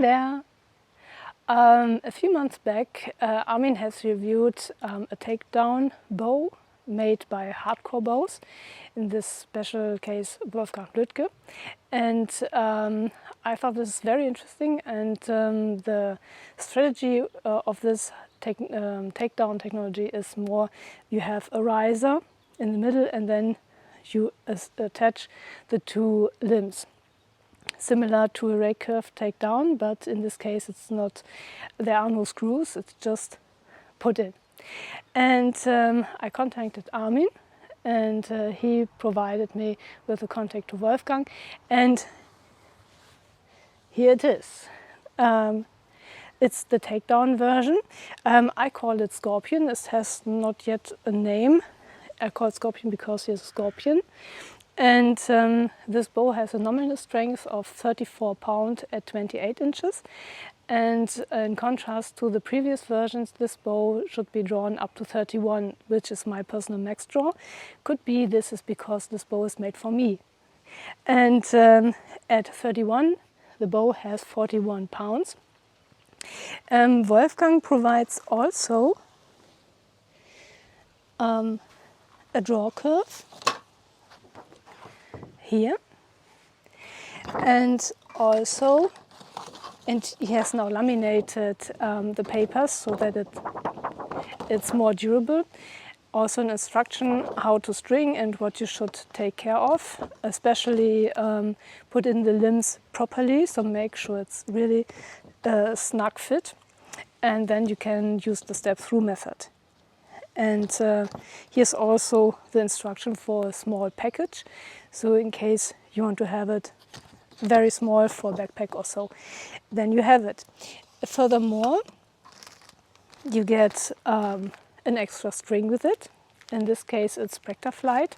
there! A few months back, Armin has reviewed a takedown bow made by Hardcore Bows, in this special case Wolfgang, and I thought this is very interesting, and the strategy of this takedown technology is more you have a riser in the middle and then you attach the two limbs. Similar to a rake curve takedown, but in this case it's not, there are no screws, it's just put in. And I contacted Armin, and he provided me with a contact to Wolfgang, and here it is. It's the takedown version. I call it Scorpion. It has not yet a name. I call it Scorpion because here's a scorpion. And this bow has a nominal strength of 34 pounds at 28 inches. And in contrast to the previous versions, this bow should be drawn up to 31, which is my personal max draw. Could be this is because this bow is made for me. And at 31, the bow has 41 pounds. Wolfgang provides also a draw curve here, and also, and he has now laminated the papers so that it's more durable. Also an instruction how to string and what you should take care of, especially put in the limbs properly, so make sure it's really a snug fit, and then you can use the step-through method. And here's also the instruction for a small package, so in case you want to have it very small for a backpack or so, then you have it. Furthermore, you get an extra string with it. In this case it's Spectre Flight,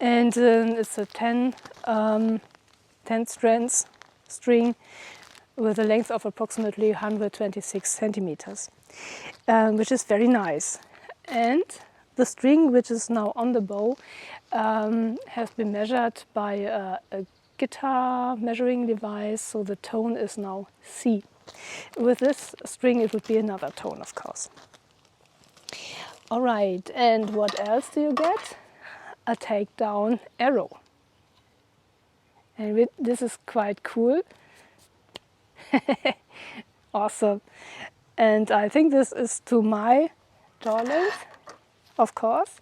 and it's a 10 strands string with a length of approximately 126 centimeters, which is very nice. And the string which is now on the bow has been measured by a guitar measuring device, so the tone is now C. With this string it would be another tone, of course. Alright, and what else do you get? A takedown arrow. And this is quite cool. Awesome. And I think this is to my jaw length, of course.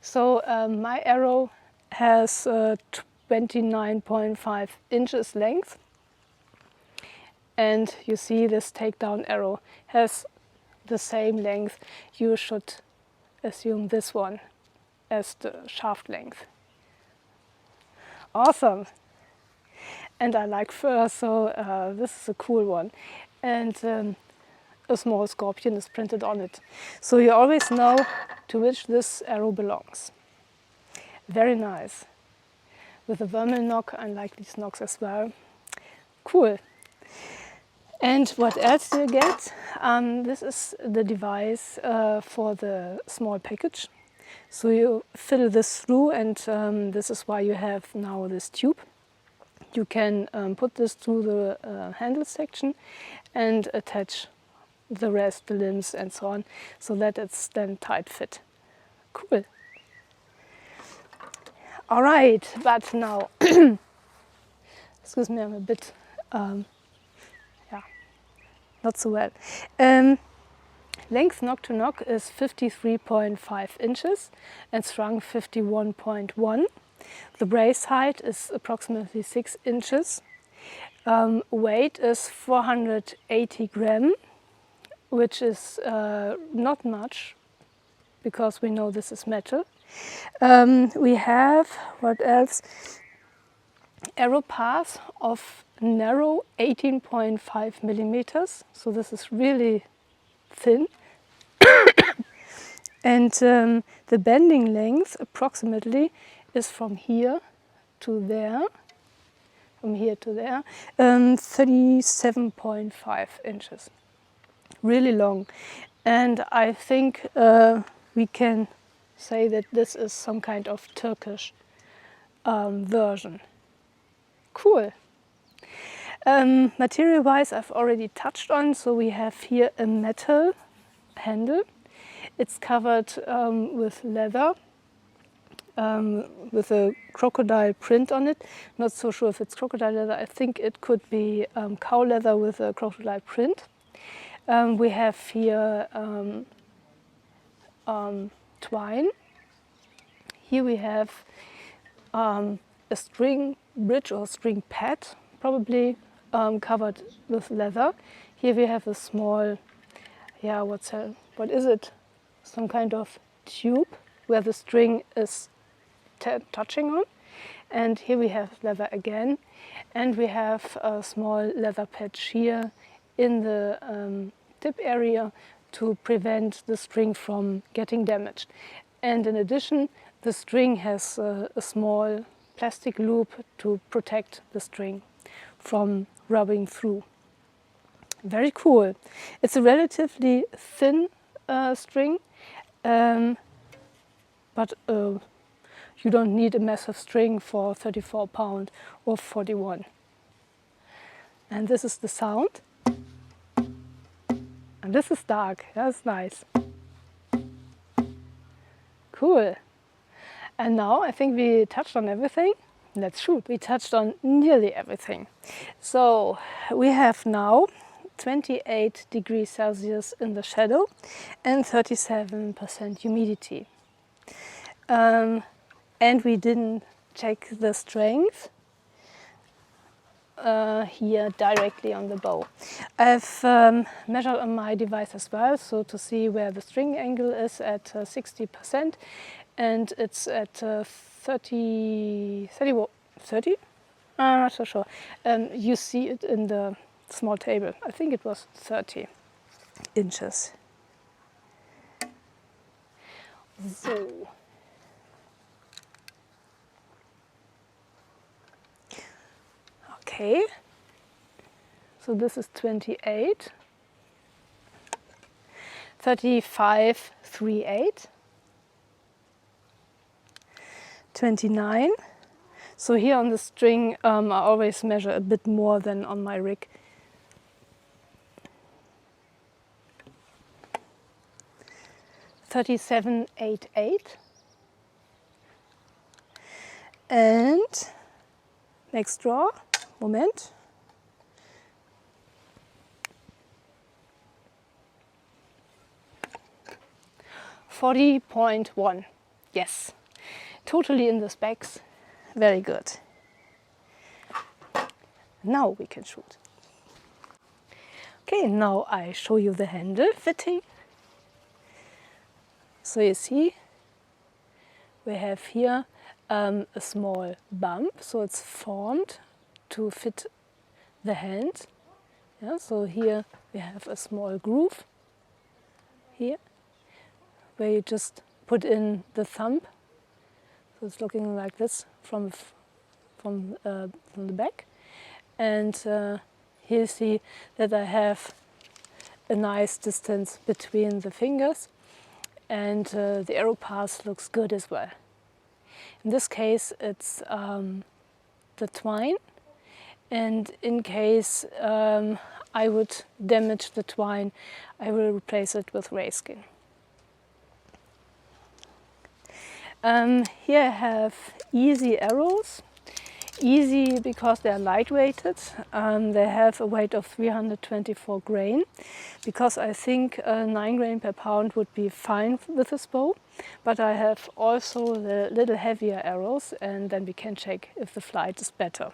So my arrow has 29.5 inches length, and you see this takedown arrow has the same length. You should assume this one as the shaft length. Awesome. And I like fur, so this is a cool one. And a small scorpion is printed on it. So you always know to which this arrow belongs. Very nice. With a vermal knock, I like these knocks as well. Cool. And what else do you get? This is the device for the small package. So you fill this through, and this is why you have now this tube. You can put this through the handle section and attach the rest, the limbs and so on, so that it's then tight fit. Cool. All right, but now, excuse me, I'm a bit, not so well. Length knock to knock is 53.5 inches and strung 51.1. The brace height is approximately 6 inches. Weight is 480 grams, which is not much, because we know this is metal. We have, what else? Arrow path of narrow 18.5 millimeters, so this is really thin. And the bending length approximately is from here to there, 37.5 inches. Really long. And I think we can say that this is some kind of Turkish version. Cool. Material-wise, I've already touched on, so we have here a metal handle. It's covered with leather, with a crocodile print on it. Not so sure if it's crocodile leather. I think it could be cow leather with a crocodile print. We have here twine. Here we have a string bridge or string pad, probably covered with leather. Here we have a small, what is it? Some kind of tube where the string is touching on. And here we have leather again. And we have a small leather patch here in the tip area to prevent the string from getting damaged. And in addition, the string has a small plastic loop to protect the string from rubbing through. Very cool. It's a relatively thin string, but you don't need a massive string for 34 pound or 41. And this is the sound. And this is dark. That's nice. Cool. And now I think we touched on everything. Let's shoot. We touched on nearly everything. So we have now 28 degrees Celsius in the shadow and 37% humidity. And we didn't check the strength here directly on the bow. I've measured on my device as well, so to see where the string angle is at 60%, and it's at 30? I'm not so sure. You see it in the small table. I think it was 30 inches. So. Okay. So this is 28. 35.38. 29. So here on the string, I always measure a bit more than on my rig. 37.88. And next draw, moment. 40.1. Yes. Totally in the specs, very good. Now we can shoot. Okay, now I show you the handle fitting. So you see, we have here a small bump, so it's formed to fit the hand. Yeah, so here we have a small groove here, where you just put in the thumb. So it's looking like this from the back. And here you see that I have a nice distance between the fingers, and the arrow path looks good as well. In this case it's the twine, and in case I would damage the twine, I will replace it with rayskin. Here I have easy arrows. Easy because they are lightweighted. They have a weight of 324 grain, because I think 9 grain per pound would be fine with this bow. But I have also the little heavier arrows, and then we can check if the flight is better.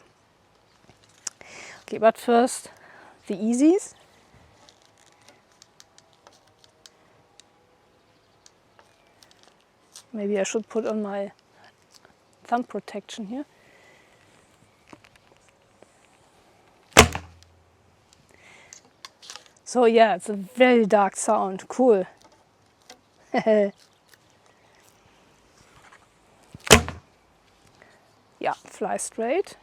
Okay, but first the easies. Maybe I should put on my thumb protection here. So yeah, it's a very dark sound, cool. Yeah, fly straight.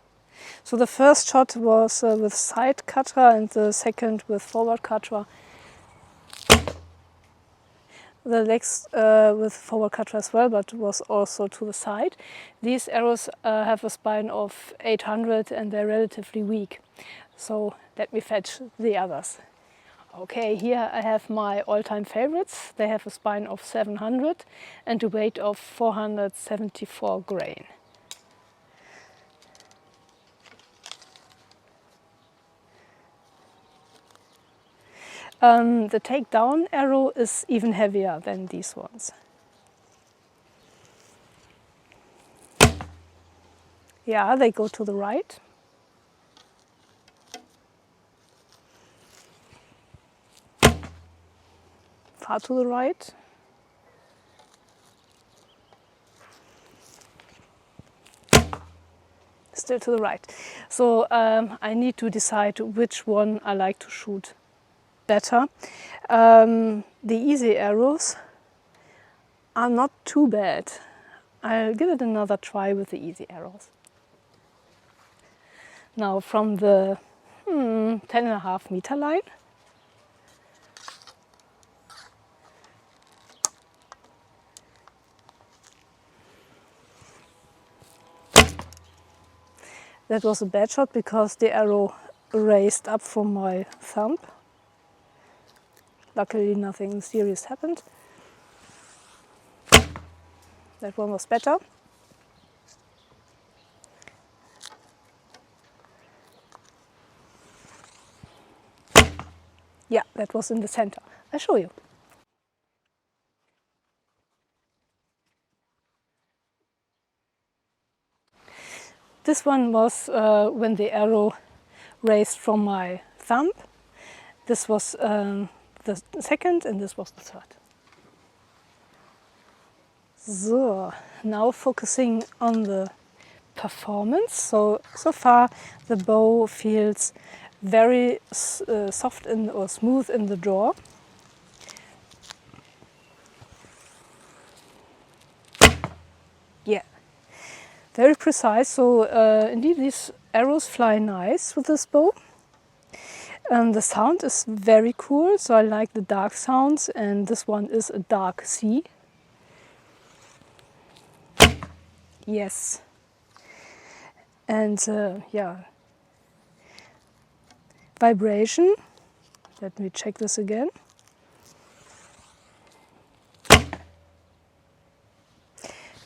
So the first shot was with side Khatra and the second with forward Khatra. the legs with forward Khatra as well, but was also to the side. These arrows have a spine of 800 and they're relatively weak. So let me fetch the others. Okay, here I have my all-time favorites. They have a spine of 700 and a weight of 474 grain. The takedown arrow is even heavier than these ones. Yeah, they go to the right. Far to the right. Still to the right. So I need to decide which one I like to shoot better. The easy arrows are not too bad. I'll give it another try with the easy arrows. Now from the 10.5 meter line, that was a bad shot because the arrow raised up from my thumb. Luckily nothing serious happened. That one was better. Yeah, that was in the center. I'll show you. This one was when the arrow raised from my thumb. This was the second and this was the third. So, now focusing on the performance. So far the bow feels very soft or smooth in the draw. Yeah, very precise. So indeed these arrows fly nice with this bow. The sound is very cool, so I like the dark sounds, and this one is a dark C. Yes. And yeah, vibration. Let me check this again.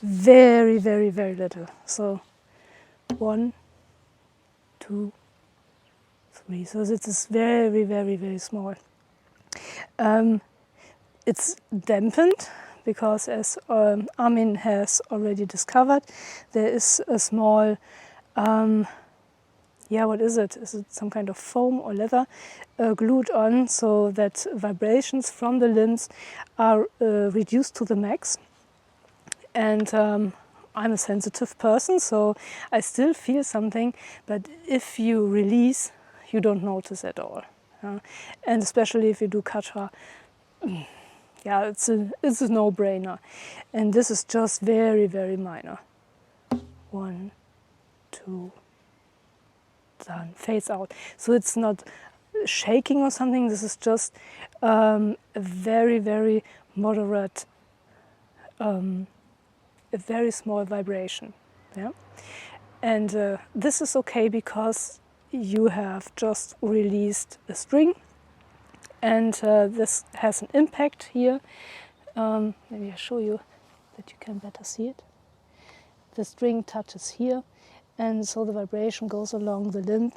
Very, very, very little. So 1, 2, 3. So this is very, very, very small. It's dampened because, as Armin has already discovered, there is a small, yeah, what is it? Is it some kind of foam or leather glued on so that vibrations from the limbs are reduced to the max? And I'm a sensitive person, so I still feel something, but if you release, you don't notice at all. And especially if you do Khatra, yeah, it's a no-brainer. And this is just very, very minor. 1, 2, done, fades out. So it's not shaking or something, this is just a very, very moderate, a very small vibration. Yeah? And this is okay because you have just released a string, and this has an impact here. Maybe I'll show you that you can better see it. The string touches here, and so the vibration goes along the limb.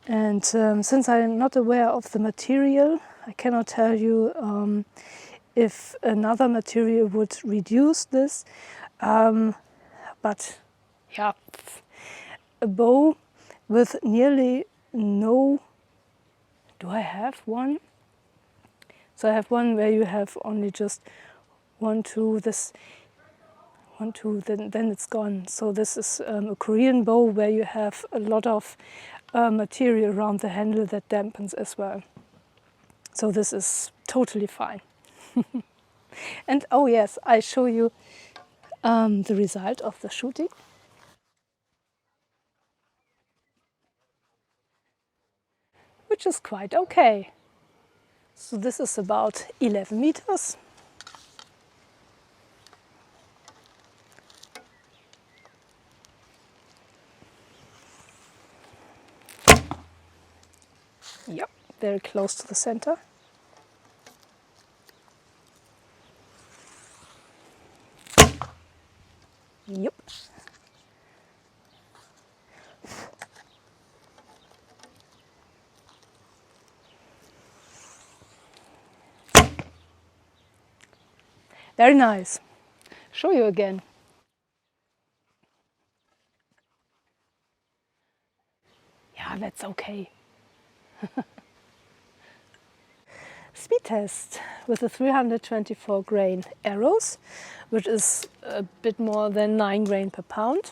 And since I'm not aware of the material, I cannot tell you if another material would reduce this. But yeah, a bow with nearly no... Do I have one? So I have one where you have only just 1, 2, this 1, 2, then it's gone. So this is a Korean bow where you have a lot of material around the handle that dampens as well. So this is totally fine. And oh yes, I show you the result of the shooting. Which is quite okay. So this is about 11 meters. Yep, very close to the center. Yep. Very nice. Show you again. Yeah, that's okay. Speed test with the 324 grain arrows, which is a bit more than 9 grain per pound.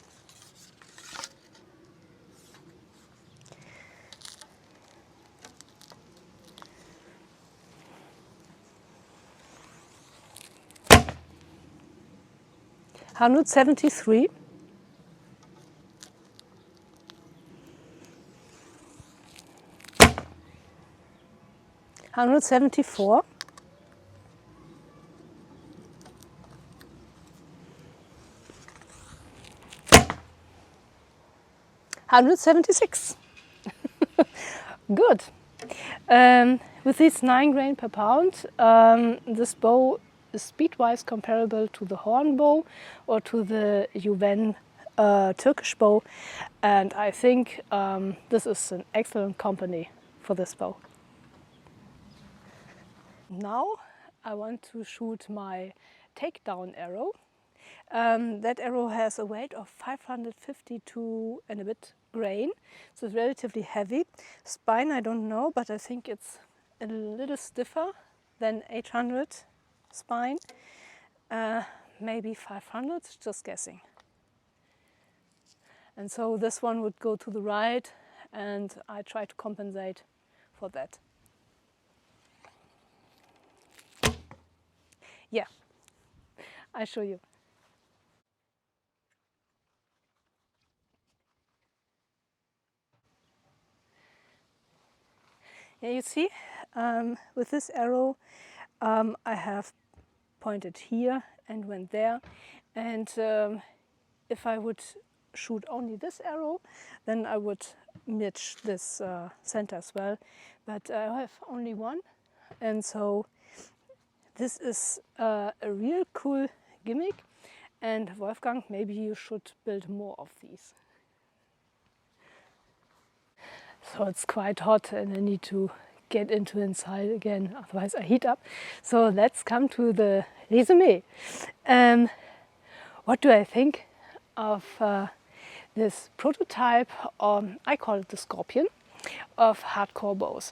$173. 174. 176. Good. With these 9 grain per pound, this bow is speed-wise comparable to the horn bow or to the Juven Turkish bow, and I think this is an excellent company for this bow. Now I want to shoot my takedown arrow. That arrow has a weight of 552 and a bit grain, so it's relatively heavy. Spine I don't know, but I think it's a little stiffer than 800 spine. Maybe 500, just guessing. And so this one would go to the right, and I try to compensate for that. Yeah, I show you. Yeah, you see, with this arrow, I have pointed here and went there, and if I would shoot only this arrow, then I would match this center as well, but I have only one, and so this is a real cool gimmick, and Wolfgang, maybe you should build more of these. So it's quite hot and I need to get into inside again, otherwise I heat up. So let's come to the résumé. What do I think of this prototype, I call it the Scorpion, of hardcore bows?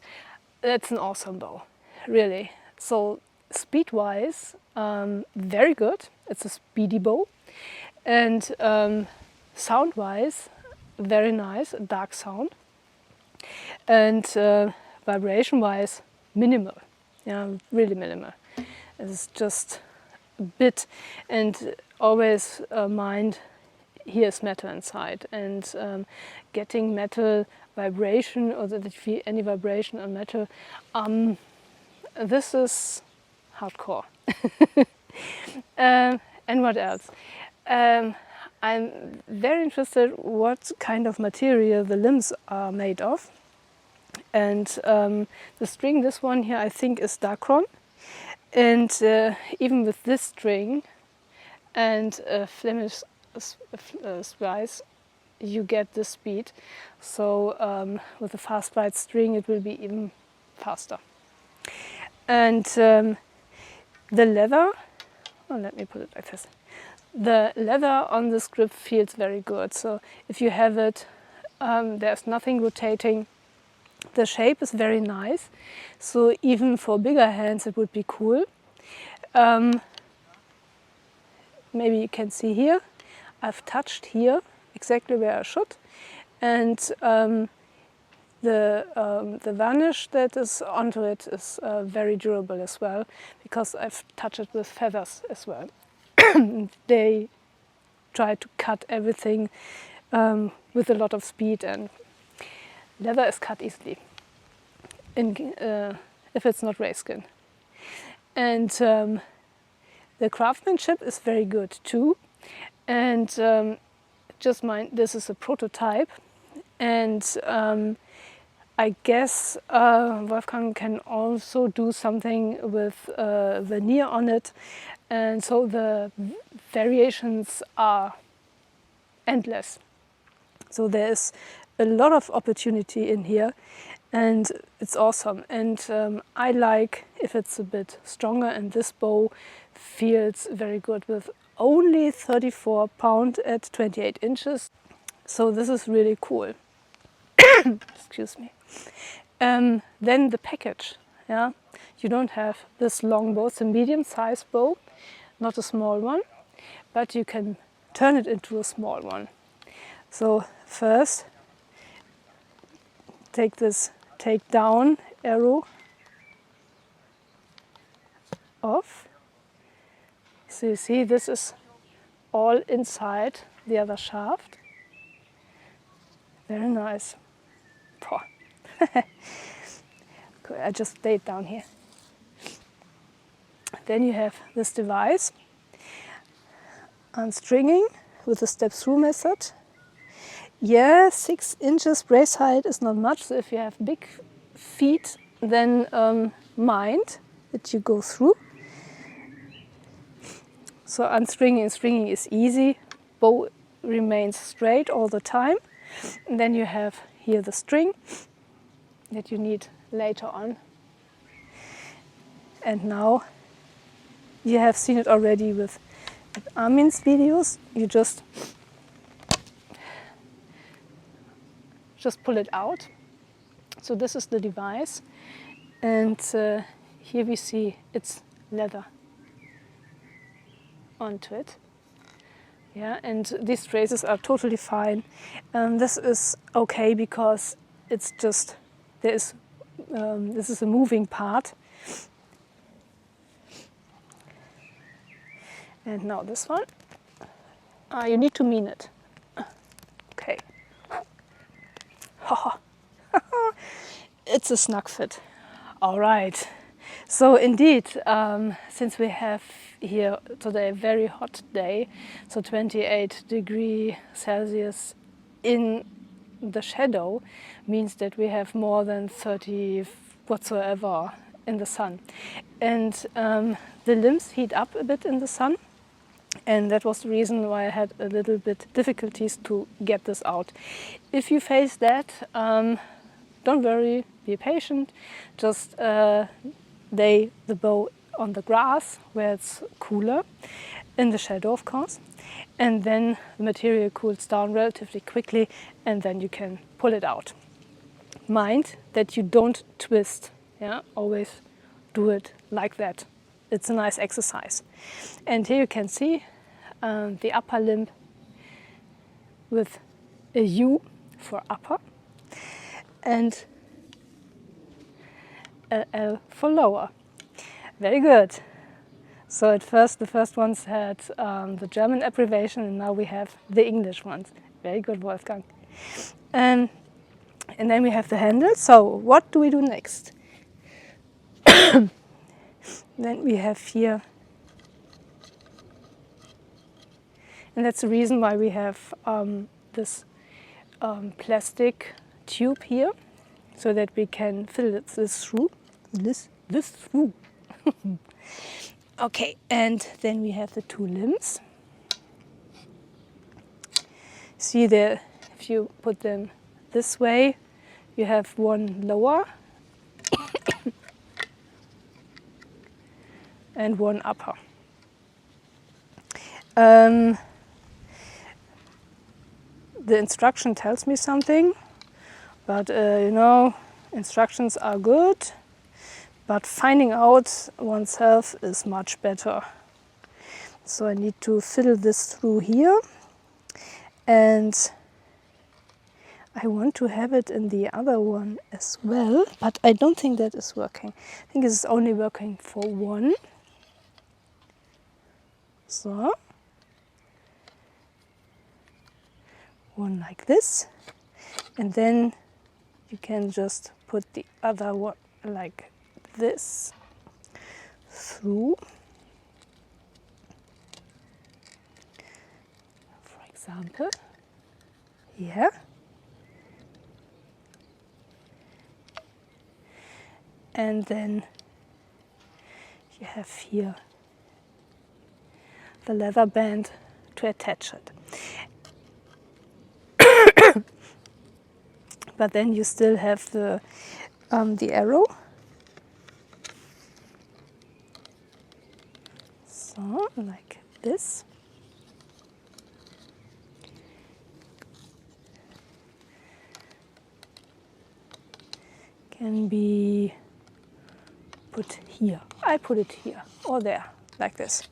It's an awesome bow, really. So speed-wise, very good. It's a speedy bow. And sound-wise, very nice, dark sound. And vibration-wise, minimal. Yeah, really minimal. It's just a bit, and always mind, here's metal inside, and getting metal vibration, or that you feel any vibration on metal, this is hardcore. And what else? I'm very interested what kind of material the limbs are made of. And the string, this one here, I think is Dacron. And even with this string and Flemish splice, you get the speed. So with a fast ride string, it will be even faster. And the leather, oh, let me put it like this. The leather on this grip feels very good. So if you have it, there's nothing rotating. The shape is very nice. So even for bigger hands, it would be cool. Maybe you can see here, I've touched here exactly where I should. And the varnish that is onto it is very durable as well, because I've touched it with feathers as well. They try to cut everything with a lot of speed, and leather is cut easily if it's not rayskin. And the craftsmanship is very good too. And just mind, this is a prototype, and I guess Wolfgang can also do something with veneer on it, and so the variations are endless. So there's a lot of opportunity in here, and it's awesome. And I like if it's a bit stronger, and this bow feels very good with only 34 pound at 28 inches. So this is really cool. Excuse me. Then the package. Yeah, you don't have this long bow. It's a medium-sized bow, not a small one, but you can turn it into a small one. So first, take this take down arrow off. So you see this is all inside the other shaft. Very nice. I just laid down here. Then you have this device, unstringing with the step-through method. Yeah, 6 inches brace height is not much, so if you have big feet, then mind that you go through. So unstringing and stringing is easy. Bow remains straight all the time. And then you have here the string that you need later on. And now you have seen it already with Armin's videos. You just pull it out. So this is the device, and here we see it's leather onto it. Yeah, and these traces are totally fine. This is okay because it's just this is a moving part. And now this one. You need to mean it. Okay. It's a snug fit. All right. So indeed, since we have here today a very hot day, so 28°C in the shadow means that we have more than 30 whatsoever in the sun. And the limbs heat up a bit in the sun. And that was the reason why I had a little bit difficulties to get this out. If you face that, don't worry, be patient. Just lay the bow on the grass where it's cooler, in the shadow of course. And then the material cools down relatively quickly, and then you can pull it out. Mind that you don't twist. Yeah, always do it like that. It's a nice exercise. And here you can see the upper limb with a U for upper and a L for lower. Very good. So at first, the first ones had the German abbreviation, and now we have the English ones. Very good, Wolfgang. And then we have the handle. So what do we do next? Then we have here, and that's the reason why we have this plastic tube here, so that we can fill this through. This through. Okay, and then we have the two limbs. See there, if you put them this way, you have one lower and one upper. The instruction tells me something, but you know, instructions are good, but finding out oneself is much better. So I need to fiddle this through here, and I want to have it in the other one as well, but I don't think that is working. I think it's only working for one. So, one like this, and then you can just put the other one like this through, for example, here. and then you have here the leather band to attach it. But then you still have the arrow. So, like this. Can be put here. I put it here or there, like this.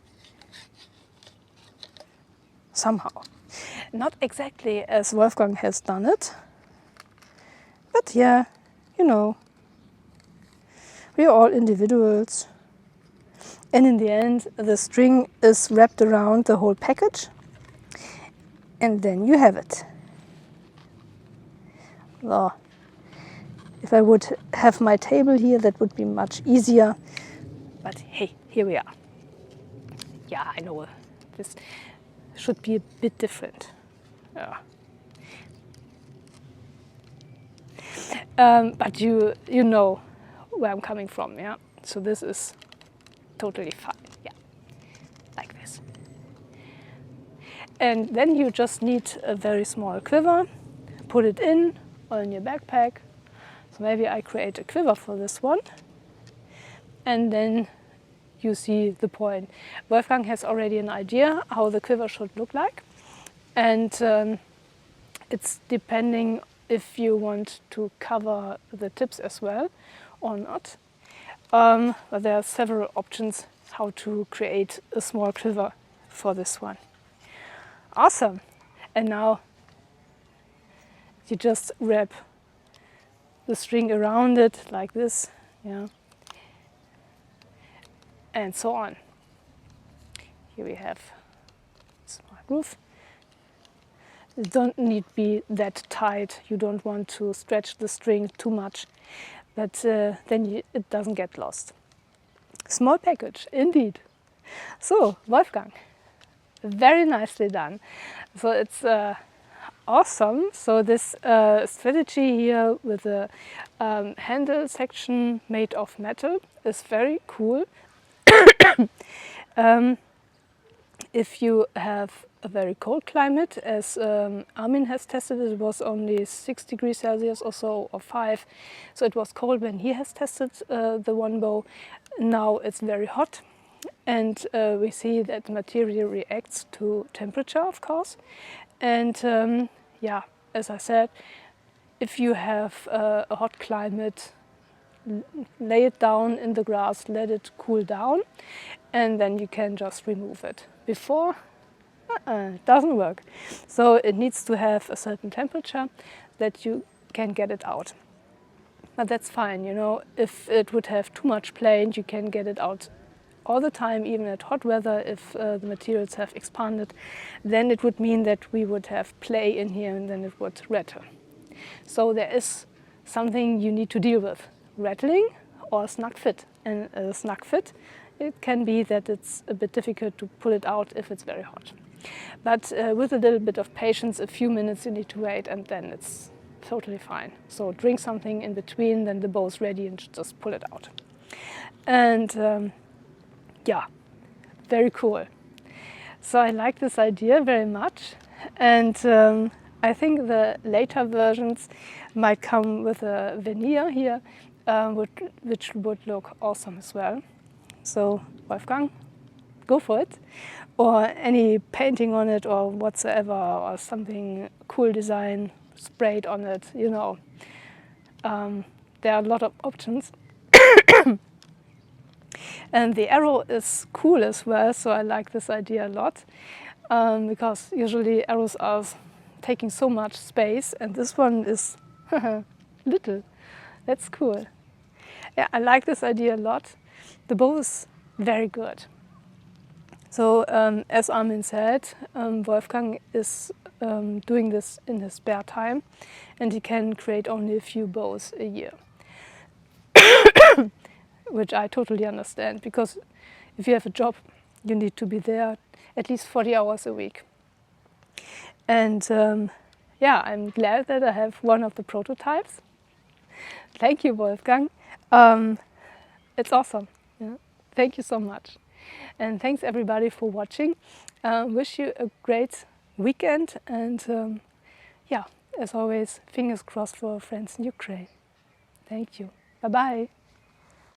Somehow. Not exactly as Wolfgang has done it, but yeah, you know, we are all individuals. And in the end, the string is wrapped around the whole package, and then you have it. Well, if I would have my table here, that would be much easier. But hey, here we are. Yeah, I know this should be a bit different. Yeah. But you know where I'm coming from, yeah? So this is totally fine, yeah, like this. And then you just need a very small quiver, put it in or in your backpack. So maybe I create a quiver for this one. And then you see the point. Wolfgang has already an idea how the quiver should look like. And it's depending if you want to cover the tips as well or not. But there are several options how to create a small quiver for this one. Awesome. And now you just wrap the string around it like this, yeah, and so on. Here we have a small groove. It don't need to be that tight. You don't want to stretch the string too much, but then it doesn't get lost. Small package, indeed. So, Wolfgang, very nicely done. So it's awesome. So this strategy here with the handle section made of metal is very cool. If you have a very cold climate, as Armin has tested, it was only 6 degrees Celsius or so, or 5. So it was cold when he has tested the one bow. Now it's very hot. And we see that the material reacts to temperature, of course. And yeah, as I said, if you have a hot climate, lay it down in the grass, let it cool down, and then you can just remove it. Before, it doesn't work. So it needs to have a certain temperature that you can get it out. But that's fine, you know, if it would have too much play, you can get it out all the time, even at hot weather. If the materials have expanded, then it would mean that we would have play in here and then it would rattle. So there is something you need to deal with, rattling or snug fit. And a snug fit, it can be that it's a bit difficult to pull it out if it's very hot. But with a little bit of patience, a few minutes you need to wait, and then it's totally fine. So drink something in between, then the bow's ready and just pull it out. And yeah, very cool. So I like this idea very much, and I think the later versions might come with a veneer here, which would look awesome as well. So Wolfgang, go for it. Or any painting on it or whatsoever, or something cool design sprayed on it, you know. There are a lot of options. And the arrow is cool as well, so I like this idea a lot, because usually arrows are taking so much space, and this one is little. That's cool. Yeah, I like this idea a lot. The bow is very good. So as Armin said, Wolfgang is doing this in his spare time, and he can create only a few bows a year. Which I totally understand, because if you have a job, you need to be there at least 40 hours a week. And yeah, I'm glad that I have one of the prototypes. Thank you, Wolfgang. It's awesome. Yeah. Thank you so much. And thanks everybody for watching. Wish you a great weekend and yeah, as always, fingers crossed for our friends in Ukraine. Thank you. Bye-bye.